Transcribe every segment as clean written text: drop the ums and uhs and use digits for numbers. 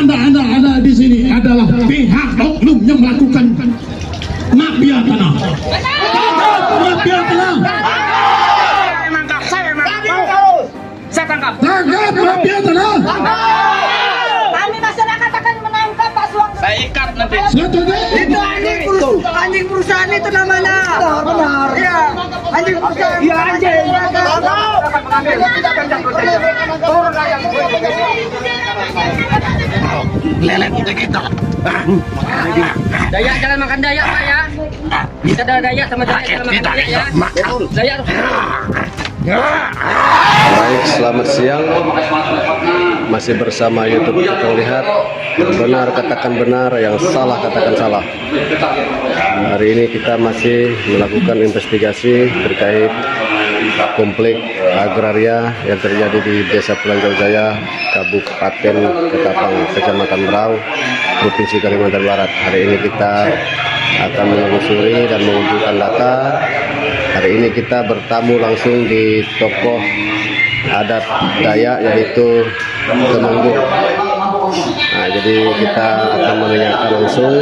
Anda di sini adalah pihak oknum yang melakukan mafia tanah. Mafia tanah. Saya tangkap. Tangkap mafia tanah. Kami masyarakat akan menangkap Pak Suwang. Saya ikat nanti. Setuju? Itu anjing perusahaan itu namanya. Benar. Iya. Anjing perusahaan. Iya anjing. Lelet kita. Dayak jangan makan dayak Pak ya. Kita ada dayak sama dayak jangan makan dayak ya. Dayak. Baik, selamat siang. Masih bersama YouTube kita lihat yang benar katakan benar, yang salah katakan salah. Hari ini kita masih melakukan investigasi terkait konflik agraria yang terjadi di Desa Pulanjau Jaya, Kabupaten Ketapang, Kecamatan Berau, Provinsi Kalimantan Barat. Hari ini kita akan menelusuri dan mengumpulkan data. Hari ini kita bertamu langsung di tokoh adat Dayak yaitu Temanggung. Nah, jadi kita akan menanyakan langsung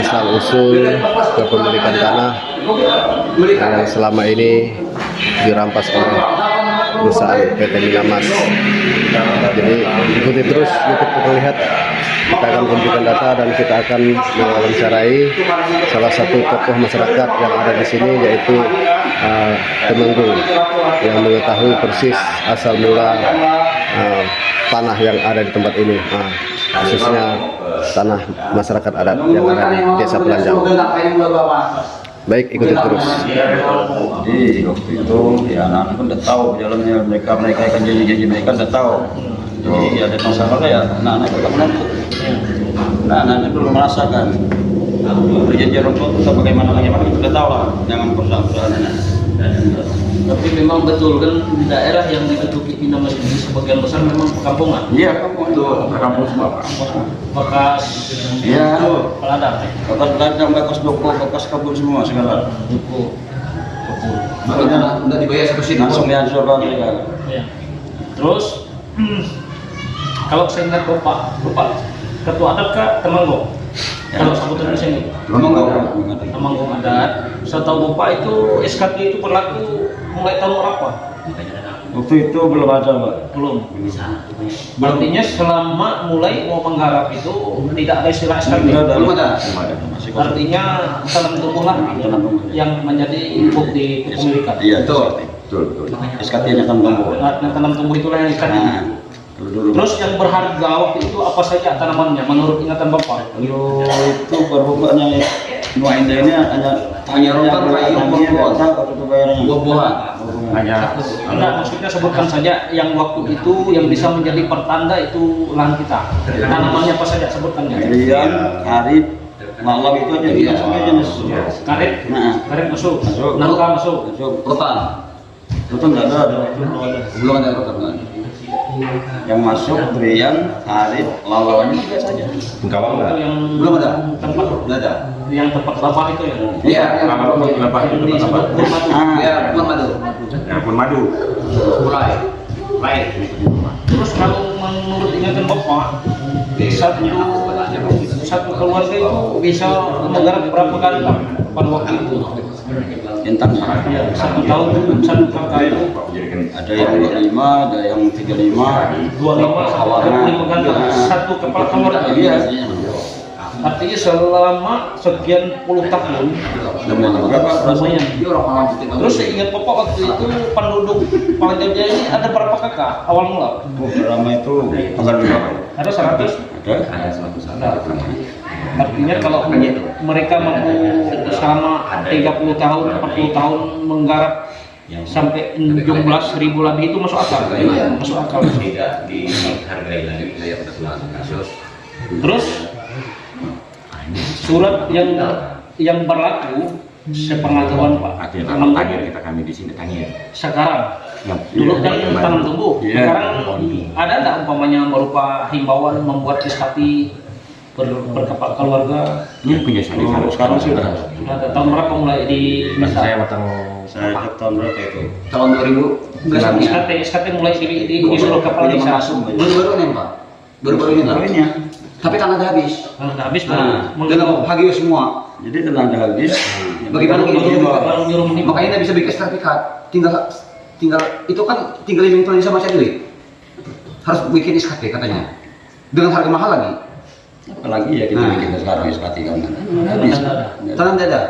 asal usul kepemilikan tanah yang selama ini dirampas oleh perusahaan PT Minamas. Jadi ikuti terus YouTube kita lihat. Kita akan kumpulkan data dan kita akan mewawancarai salah satu tokoh masyarakat yang ada di sini yaitu Temanggung yang mengetahui persis asal mula tanah yang ada di tempat ini, khususnya tanah masyarakat adat yang ada di Desa Pulanjau. Baik, ikuti terus. Jadi waktu itu ya anak pun udah tahu jalannya mereka kan janji mereka udah tahu. Jadi ada masalah ya anak-anak juga menentu. Anak-anaknya belum merasakan perjanjian rumput atau bagaimana kita udah tahu lah, jangan perusahaan-perusahaan. Tapi memang betul kan di daerah yang diduduki Minamas ini sebagian besar memang perkampungan. Iya, kampung itu perkampungan semua. Bekas Iya. peladang. Bekas ladang, bekas doko, bekas kebun semua segala. Duku. Makanya Nggak dibayar sampai sini. langsung dihancur banget ya. Ya. Terus kalau saya ingat Bapak Ketua Adat Kak Temanggung. Ya. Kalau sebutan di sini Temanggung Adat. Saya tahu Bapak itu SKT itu berlaku mulai tahun berapa? Waktu itu belum ada, Pak. Belum. Artinya selama mulai mau menggarap itu tidak ada istilah SKT. Belum ada. Masih kosong. Artinya tanam tumbuh lah yang menjadi bukti kepemilikan. Iya, betul. SKT-nya kan tumbuh. Nah, tanam tumbuh itulah yang SKT. Dulu. Terus yang berharga waktu itu apa saja tanamannya menurut ingatan Bapak? Kalau itu berbukanya Nuah Indah ini hanya rotan kayu buah-buahan. Hanya Enggak, maksudnya sebutkan saja yang waktu itu yang bisa menjadi pertanda itu lahan kita. Tanamannya apa saja sebutkannya? Durian, karet, malam itu aja dia jenis. Karet, Nah, karet masuk, Masuk. nangka masuk. Rotan. Rotan nggak ada. Belum ada rotan kan? Yang masuk durian, karet, lawannya juga saja. Itu yang Belum ada. tempat Nggak ada. yang tempat bapak itu ya. Iya. Di sebelah Purmadu. Iya, belum ada. Mulai. Terus kalau menurut ingatan bapak satu keluarga itu bisa menggarap berapa kali Pak pada waktu itu? Tentang Satu tahun satu kakak itu ada yang 25, ada yang 35. 25 kali satu kepala keluarga. Iya. Artinya selama sekian puluh tahun lumayan. Terus saya ingat bapak waktu itu penduduk Pulanjau Jaya ini ada berapa kakak awal mula? Ramai itu tanggal 5. Ada 100? Ada 100. Ada. Artinya kalau mereka mampu selama 30 tahun, 40 tahun menggarap sampai jumlah 1000 lebih itu masuk akal. Masuk akal. Terus surat yang berlaku sepengetahuan Pak. Kami di sini tanya. Sekarang dulu kan tanam tumbuh. Sekarang ada enggak umpamanya berupa himbauan membuat SKT berkepala keluarga? Ini punya sekarang sih udah. Ada tahun berapa mulai di Saya tahun berapa itu? Tahun 2000. SKT mulai disuruh kepala desa. Baru nih Pak. Baru-baru ini lah. Kawinnya. Tapi tanah udah habis. Kalau udah habis Nah, baru dengan hagio semua. Jadi tenaga habis. Bagaimana baru ini? nyuruh menimba. Makanya kita bisa bikin sertifikat. Tinggal itu kan tinggal inventory sama saja duit. Harus bikin SKP katanya. Dengan harga mahal lagi. Apalagi ya kita bikin sekarang SKT kan. Habis. Tanah tidak ada.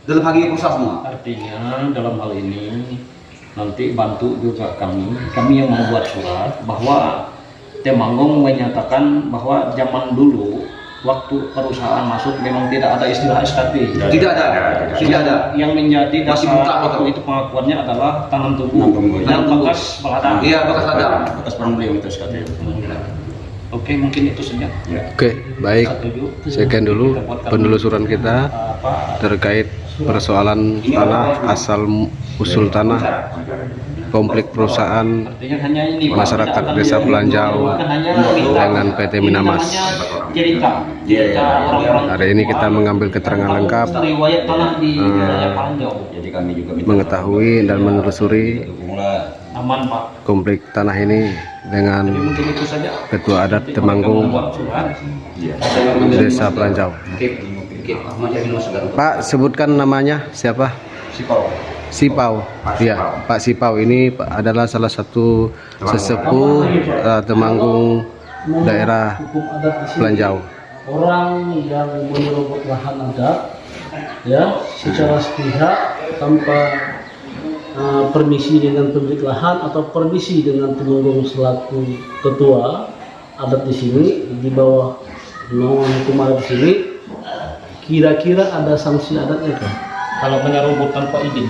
Dalam hagio pusat semua. Artinya dalam hal ini nanti bantu juga kami yang membuat surat bahwa Temanggung menyatakan bahwa zaman dulu waktu perusahaan masuk memang tidak ada istilah SKT. Tidak ada. Yang menjadi Masih dasar buka waktu itu pengakuannya adalah tanam tumbuh Tanam tumbuh. dan bekas ladang. Iya, bekas ladang. Atas problem itu SKT. Oke, mungkin itu saja. Oke, baik. Setuju. Sekian dulu penelusuran kita terkait persoalan tanah, asal usul tanah, konflik perusahaan Artinya hanya ini Pak, masyarakat tidak akan Desa menjadi Pelanjau bukan hanya minta. dengan PT Minamas. Ini namanya cerita orang-orang Hari ini kita mengambil keterangan lengkap, riwayat tanah di wilayah Pelanjau. Jadi kami juga minta mengetahui dan menelusuri dukunglah. Aman Pak. konflik tanah ini dengan Jadi mungkin itu saja. Ketua Adat Temanggung Membuat surat. Desa Pelanjau. Pak, sebutkan namanya siapa? Sipau. Ya, Pak Sipau ini adalah salah satu sesepuh Temanggung daerah hukum adat di sini. Pelanjau. Orang yang menyerobot lahan adat ya secara sepihak tanpa permisi dengan pemilik lahan atau permisi dengan Temanggung selaku ketua adat di sini di bawah naungan hukum adat di sini, kira-kira ada sanksi adatnya kan? Kalau menyerobot tanpa izin.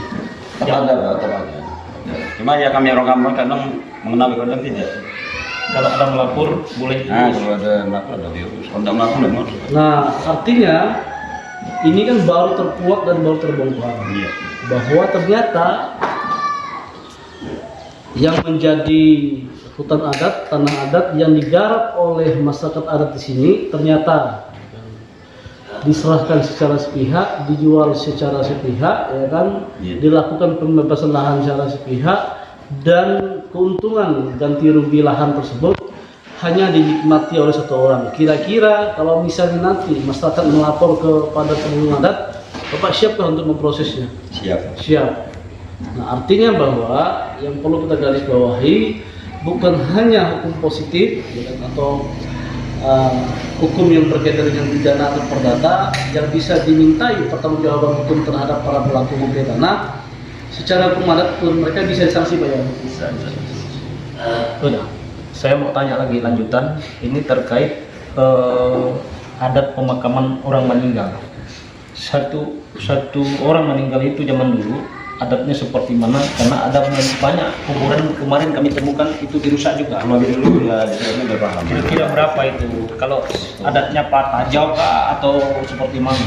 Tetap ada. Cuma ya kami orang kadang mengenal kadang tidak. Kalau ada melapor boleh. Nah, kalau ada melapor ada diurus. Kalau tidak melapor tidak mau. Nah, artinya ini kan baru terkuak dan baru terbongkar Iya. bahwa ternyata yang menjadi hutan adat, tanah adat yang digarap oleh masyarakat adat di sini ternyata diserahkan secara sepihak, dijual secara sepihak, ya kan, dilakukan pembebasan lahan secara sepihak, dan keuntungan ganti rugi lahan tersebut hanya dinikmati oleh satu orang. Kira-kira kalau misalnya nanti masyarakat melapor kepada Temanggung adat, Bapak siapkah untuk memprosesnya? Siap. Siap. Nah, artinya bahwa yang perlu kita garis bawahi bukan hanya hukum positif ya kan, atau hukum yang berkaitan dengan pidana atau perdata yang bisa dimintai pertanggungjawaban hukum terhadap para pelaku mafia tanah. Secara hukum adat pun mereka bisa sanksi bayar. Udah. Saya mau tanya lagi lanjutan. Ini terkait adat pemakaman orang meninggal. Satu orang meninggal itu zaman dulu adatnya seperti mana? Karena ada banyak kuburan kemarin kami temukan itu dirusak juga. Kalau dulu ya di sana berpaham. Kira-kira berapa itu? Kalau adatnya Pak Tajau kah atau seperti mana?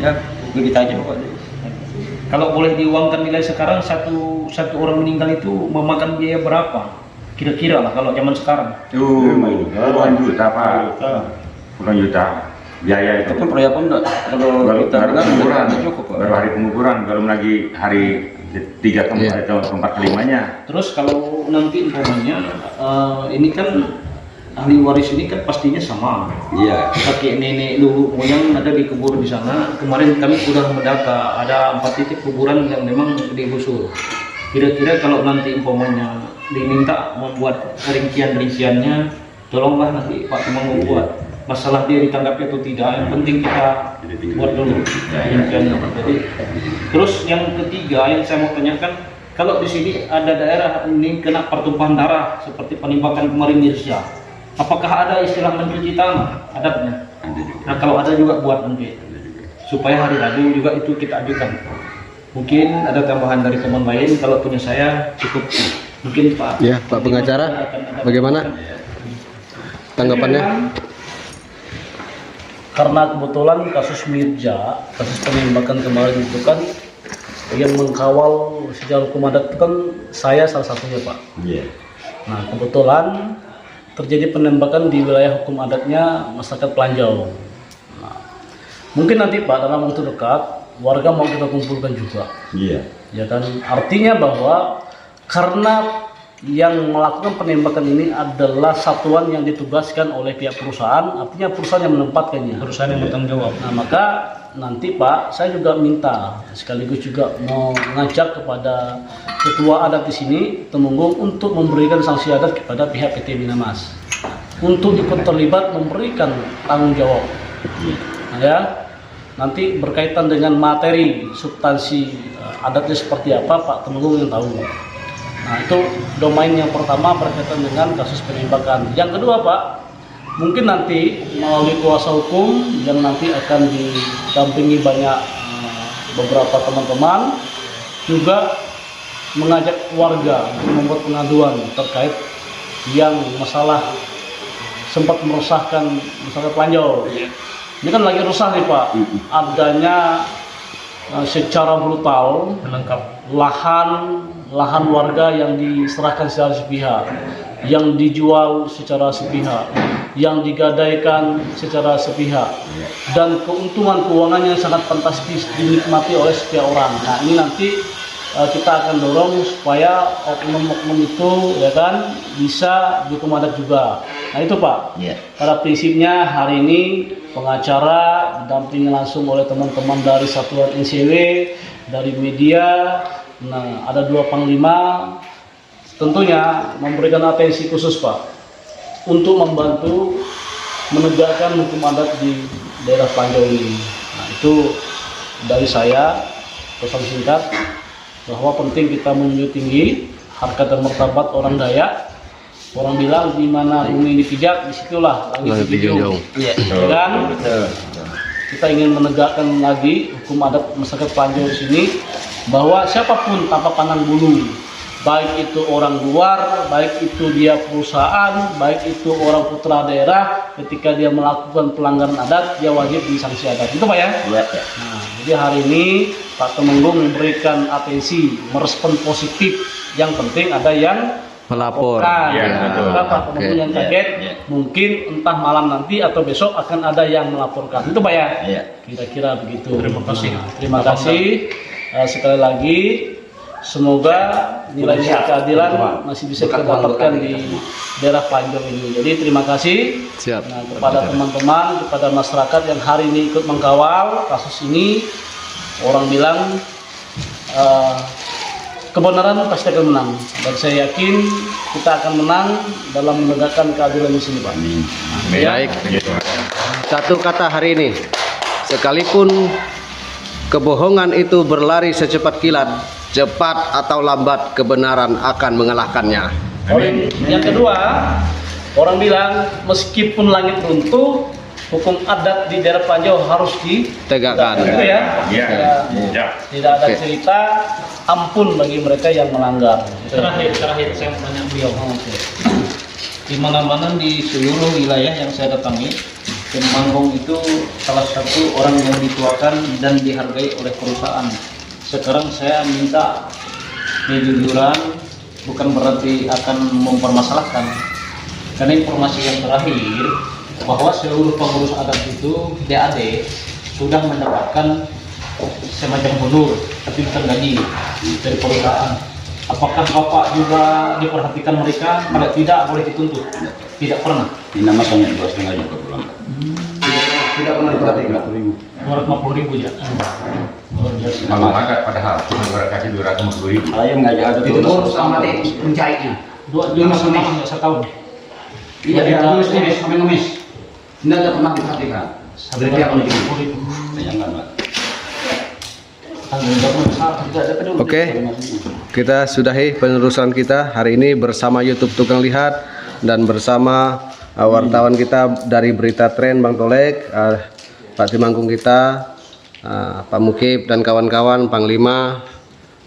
Ya begitu aja pokoknya. Kalau boleh diuangkan nilai sekarang satu orang meninggal itu memakan biaya berapa? Kira-kira lah kalau zaman sekarang. Puluhan juta Pak, puluhan juta biaya Itu itu. pun proyek pun kalau Baru kita dengar pengukuran, tidak cukup. Pak. baru hari pengukuran, belum lagi hari 3 atau 4 kelimanya. Terus kalau nanti umpamanya ini kan ahli waris ini kan pastinya sama. Iya. Kakek nenek dulu moyang ada dikubur di sana. Kemarin kami sudah mendata ada 4 titik kuburan yang memang digusur. Kira-kira kalau nanti umpamanya diminta membuat rincian-rinciannya, tolonglah nanti Pak Temanggung buat. Masalah dia ditanggapi atau tidak, yang penting kita buat dulu rinciannya. Jadi terus yang ketiga yang saya mau tanyakan, kalau di sini ada daerah ini kena pertumpahan darah seperti penembakan kemarin di Indonesia, apakah ada istilah mencuci tangan adatnya? Ada juga. Nah kalau ada juga buat nanti supaya hari Rabu juga itu kita ajukan. Mungkin ada tambahan dari teman lain, kalau punya saya cukup. Mungkin Pak. Ya, Pak pengacara, bagaimana tanggapannya? Karena kebetulan kasus Mirja, kasus penembakan kemarin itu kan yang mengkawal secara hukum adat itu kan saya salah satunya Pak. Iya. Nah kebetulan terjadi penembakan di wilayah hukum adatnya masyarakat Pelanjau. Nah, mungkin nanti Pak dalam waktu dekat warga mau kita kumpulkan juga. Iya. Ya kan, artinya bahwa karena yang melakukan penembakan ini adalah satuan yang ditugaskan oleh pihak perusahaan, artinya perusahaan yang menempatkannya. Perusahaan yang bertanggung jawab. Nah, maka nanti Pak, saya juga minta sekaligus juga mau mengajak kepada ketua adat di sini, Temenggung, untuk memberikan sanksi adat kepada pihak PT Minamas untuk ikut terlibat memberikan tanggung jawab. Nah, ya, nanti berkaitan dengan materi substansi adatnya seperti apa, Pak Temenggung yang tahu. Nah, itu domain yang pertama berkaitan dengan kasus penembakan. Yang kedua, Pak, mungkin nanti melalui kuasa hukum yang nanti akan didampingi banyak beberapa teman-teman, juga mengajak warga untuk membuat pengaduan terkait yang masalah sempat meresahkan masyarakat Planjau. Ini kan lagi resah nih Pak, adanya secara brutal lahan warga yang diserahkan secara sepihak, yang dijual secara sepihak, yang digadaikan secara sepihak, dan keuntungan keuangannya sangat fantastis dinikmati oleh setiap orang. Nah, ini nanti kita akan dorong supaya oknum-oknum itu ya kan bisa dihukum adat juga. Nah itu Pak, pada prinsipnya hari ini pengacara didampingi langsung oleh teman-teman dari satuan NCW, dari media. Nah, ada 2 panglima, tentunya memberikan atensi khusus Pak untuk membantu menegakkan hukum adat di daerah Planjau ini. Nah, itu dari saya pesan singkat bahwa penting kita menjunjung tinggi harkat dan martabat orang Dayak. Orang bilang di mana bumi dipijak, disitulah langit dijunjung. Dan kita ingin menegakkan lagi hukum adat masyarakat Planjau di sini, bahwa siapapun tanpa pandang bulu, baik itu orang luar, baik itu dia perusahaan, baik itu orang putra daerah, ketika dia melakukan pelanggaran adat, dia wajib disanksi adat. Itu Pak ya? Nah, jadi hari ini Pak Temenggung memberikan atensi, merespon positif. Yang penting ada yang Melapor. Pak Temenggung yang kaget, mungkin entah malam nanti atau besok akan ada yang melaporkan. Itu Pak ya? Kira-kira begitu. Terima kasih. Terima kasih. Sekali lagi, semoga nilai-nilai keadilan masih bisa kita dapatkan di daerah Planjau ini. Jadi terima kasih. Nah, kepada teman-teman, kepada masyarakat yang hari ini ikut mengkawal kasus ini. Orang bilang kebenaran pasti akan menang, dan saya yakin kita akan menang dalam menegakkan keadilan di sini Pak. Baik. Satu kata hari ini, sekalipun kebohongan itu berlari secepat kilat, cepat atau lambat kebenaran akan mengalahkannya. Yang kedua, orang bilang meskipun langit runtuh, hukum adat di daerah Planjau harus ditegakkan. Gitu ya? Tidak ada cerita ampun bagi mereka yang melanggar. Terakhir saya mau tanya beliau. Di mana-mana di seluruh wilayah yang saya datangi, Temenggung itu salah satu orang yang dituakan dan dihargai oleh perusahaan. Sekarang saya minta kejujuran, bukan berarti akan mempermasalahkan, karena informasi yang terakhir bahwa seluruh pengurus adat itu DAD sudah mendapatkan semacam honor tapi bukan gaji dari perusahaan. Apakah Bapak juga diperhatikan mereka? Kalau tidak, boleh dituntut. Tidak pernah. Ini nama saya 2,5 juta per bulan. Tidak pernah diperhatikan. 250.000 ya. Kalau ada padahal cuma kasih 250.000. Saya mengajak ada Itu pun sama mencairnya. 2 tahun setahun. Iya, dia tulis sampai ngemis. Tidak ada pernah diperhatikan. Dari pihak manajemen. Oke, kita sudahi penerusan kita hari ini bersama YouTube Tukang Lihat dan bersama wartawan kita dari Berita Tren Bang Tolek, Pak Temenggung kita, Pak Mukib dan kawan-kawan, Panglima,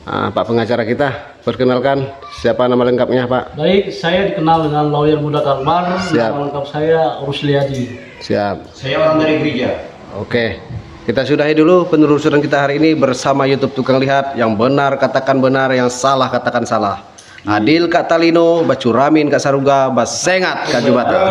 Pak pengacara kita. Perkenalkan siapa nama lengkapnya Pak? Baik, saya dikenal dengan lawyer Muda Kalmar. Nama lengkap saya Rusliadi. Siap. Saya orang dari gereja. Oke, kita sudahi dulu penelusuran kita hari ini bersama YouTube Tukang Lihat. Yang benar katakan benar, yang salah katakan salah. Adil Kak Talino, Bacuramin Kak Saruga, Basengat Kak Jubata.